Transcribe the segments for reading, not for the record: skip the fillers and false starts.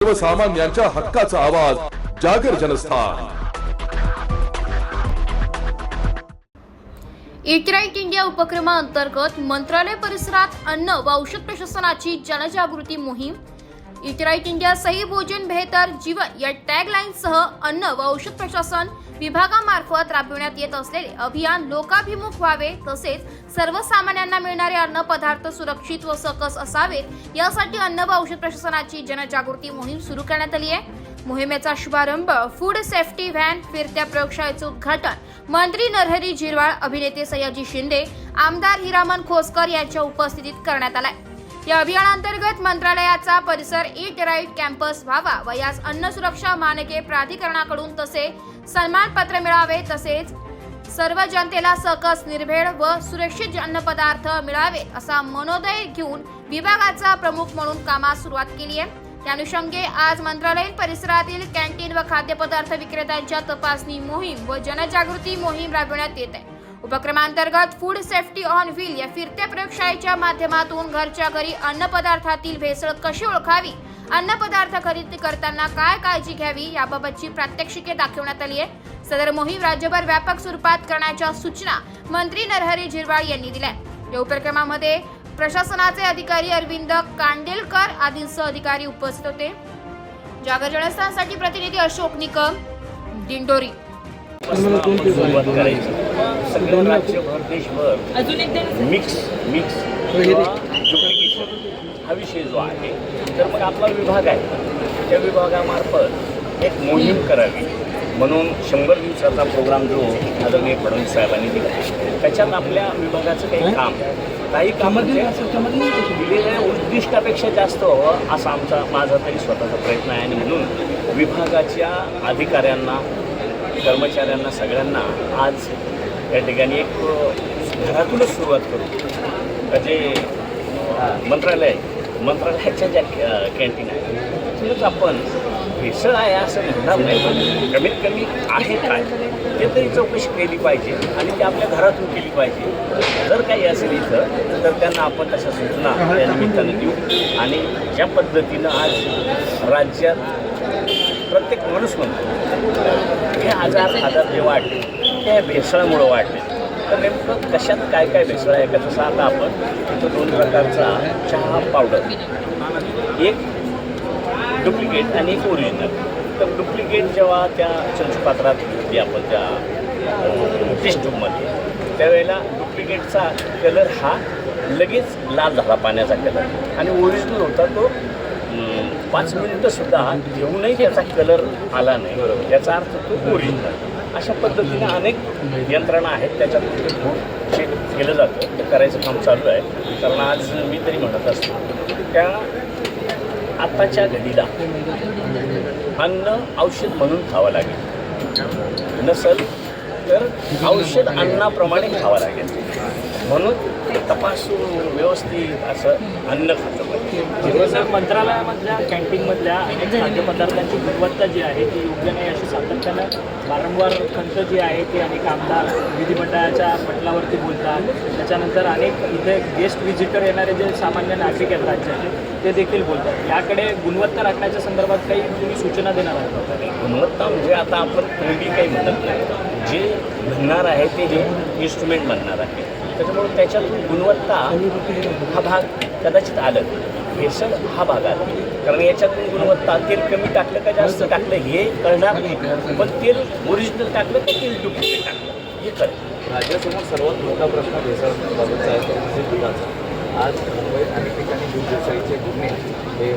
सर्वसामान्यांच्या हक्काचा आवाज जागर जनस्थान। ईट राईट इंडिया उपक्रमाअंतर्गत मंत्रालय परिसरात अन्न व औषध प्रशासनाची जनजागृती मोहीम। ईट राईट इंडिया सही भोजन बेहतर जीवन या टॅगलाईनसह अन्न व औषध प्रशासन विभागामार्फत राबविण्यात येत असलेले अभियान लोकाभिमुख व्हावे, तसेच सर्वसामान्यांना मिळणारे अन्न पदार्थ सुरक्षित व सकस असावेत यासाठी अन्न व औषध प्रशासनाची जनजागृती मोहीम सुरू करण्यात आली आहे। मोहिमेचा शुभारंभ फूड सेफ्टी व्हॅन फिरत्या प्रयोगशाळेचे उद्घाटन मंत्री नरहरी झिरवाळ, अभिनेते सयाजी शिंदे, आमदार हिरामन खोसकर यांच्या उपस्थितीत करण्यात आलाय। या अभियानांतर्गत मंत्रालयाचा परिसर ईट राईट कॅम्पस व्हावा व यास अन्न सुरक्षा मानके प्राधिकरणाकडून तसे सन्मानपत्र मिळावे, तसेच सर्व जनतेला सकस, निर्भेळ व सुरक्षित अन्नपदार्थ मिळावे असा मनोदय घेऊन विभागाचा प्रमुख म्हणून कामास सुरुवात केली आहे। त्या अनुषंगे आज मंत्रालयीन परिसरातील कॅन्टीन व खाद्यपदार्थ विक्रेत्यांच्या तपासणी मोहीम व जनजागृती मोहीम राबविण्यात येत आहे। उपक्रमांतर्गत फूड सेफ्टी ऑन व्हील या फिरत्या प्रयोगशाळेच्या माध्यमातून घरच्या घरी अन्नपदार्थातील भेसळ कशी ओळखावी, अन्नपदार्थ खरेदी करताना काय काळजी घ्यावी याबाबतची प्रात्यक्षिके दाखवण्यात आली आहे। सदर मोहीम राज्यभर व्यापक स्वरूपात करण्याच्या सूचना मंत्री नरहरी झिरवाळ यांनी दिल्या। या उपक्रमामध्ये प्रशासनाचे अधिकारी अरविंद कांडेलकर आदींसह अधिकारी उपस्थित होते। जागर जनस्थानसाठी प्रतिनिधी अशोक निकम, दिंडोरी। सुरुवात करायची सगळं राज्यभर देशभर मिक्स डुप्लिकेशन हा विषय जो आहे, तर मग आपला विभाग आहे त्या विभागामार्फत एक मोहीम करावी म्हणून 100 दिवसाचा प्रोग्राम जो आदरणीय फडणवीस साहेबांनी दिला त्याच्यात आपल्या विभागाचं काही काम दिलेल्या उद्दिष्टापेक्षा जास्त व्हावं असा माझा तरी स्वतःचा प्रयत्न आहे। आणि म्हणून विभागाच्या अधिकाऱ्यांना, कर्मचाऱ्यांना, सगळ्यांना आज या ठिकाणी एक घरातूनच सुरुवात करू। जे मंत्रालयाच्या ज्या कॅन्टीन आहे तिथूनच आपण भेसळ आहे असं म्हणणार नाही, कमीत कमी आहे काय ते तरी चौकशी केली पाहिजे आणि ते आपल्या घरातून केली पाहिजे। जर काही असेल इथं तर त्यांना आपण तशा सूचना त्या निमित्तानं देऊ। आणि ज्या पद्धतीनं आज राज्यात प्रत्येक माणूस म्हणतो हे आजार जे वाढले ते भेसळामुळं वाढले, तर नेमकं कशात काय काय भेसळ आहे का? तसं आता आपण इथं 2 प्रकारचा चहा पावडर, एक डुप्लिकेट आणि एक ओरिजिनल। तर डुप्लिकेट जेव्हा त्या चंचपात्रात घेतली आपण त्या टेस्ट ट्यूबमध्ये, त्यावेळेला डुप्लिकेटचा कलर हा लगेच लाल झाला, पाण्याचा कलर, आणि ओरिजिनल होता तो 5 मिनिटंसुद्धा घेऊनही त्याचा कलर आला नाही, याचा अर्थ तो ओरिजिनल। अशा पद्धतीने अनेक यंत्रणा आहेत त्याच्यातून ते फूड चेक केलं जातं, ते करायचं काम चालू आहे। कारण आज मी तरी म्हणत असतो त्या आत्ताच्या घडीला अन्न औषध म्हणून खावं लागेल, नसेल तर औषध अन्नाप्रमाणे खावं लागेल, म्हणून ते तपासून व्यवस्थित असं अन्न खातं पाहिजे। सर, मंत्रालयामधल्या कॅन्टीनमधल्या अनेक खाद्यपदार्थांची गुणवत्ता जी आहे ती योग्य नाही अशी सातत्यानं वारंवार खंत जी आहे ती अनेक आमदार विधिमंडळाच्या पटलावरती बोलतात। त्याच्यानंतर अनेक इथे गेस्ट व्हिजिटर येणारे जे सामान्य नागरिक आहेत राज्याचे ते देखील बोलतात। याकडे गुणवत्ता राखण्याच्या संदर्भात काही तुम्ही सूचना देणार आहात? गुणवत्ता म्हणजे आता आपण पूर्वी काही म्हणत नाही, जे म्हणणार आहे ते हे इन्स्ट्रुमेंट म्हणणार आहे, त्याच्यामुळे त्याच्यातून गुणवत्ता हा भाग कदाचित आलं, भेसळ हा भाग आला। कारण याच्यातून गुणवत्ता तेल कमी टाकलं का जास्त टाकलं हे कळणार नाही, पण तेल ओरिजिनल टाकलं का तेल डुप्लिकेट टाकलं हे कळतं। राज्यासमोर सर्वात मोठा प्रश्न भेसळबाबतचा आहे तो म्हणजे दुधाचा। आज मुंबईत अनेक ठिकाणी दूध भेसळीचे गुन्हे हे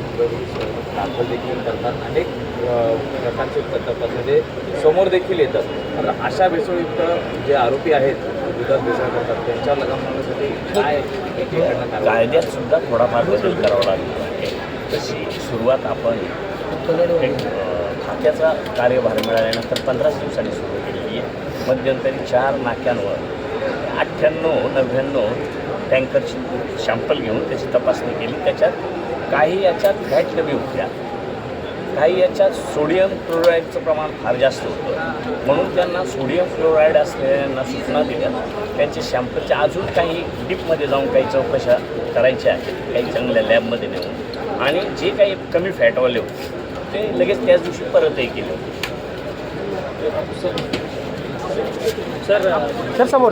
दाखल देखील करतात, अनेक प्रकारचे तपासमध्ये समोर देखील येतात। तर अशा भेसळयुक्त जे आरोपी आहेत दुधात भेसळ करतात त्यांच्यावर लगाम लावण्यासाठी काय कायद्यात सुद्धा थोडाफार बदल करावा लागला आहे। तशी सुरुवात आपण खात्याचा कार्यभार मिळाल्यानंतर 15 दिवसांनी सुरू केलेली आहे। मध्यंतरी 4 नाक्यांवर 98-99 टँकरची सॅम्पल घेऊन त्याची तपासणी केली। त्याच्यात काही याच्यात फॅट कमी होत्या, काही याच्यात सोडियम क्लोराईडचं प्रमाण फार जास्त होतं, म्हणून त्यांना सोडियम क्लोराईड असलेल्यांना सूचना दिल्या त्यांचे सॅम्पलच्या अजून काही डीपमध्ये जाऊन काही चौकशा करायच्या आहेत, काही चांगल्या लॅबमध्ये नेऊन, आणि जे काही कमी फॅटवाले होते ते लगेच त्याच दिवशी परतही केलं. सर समोर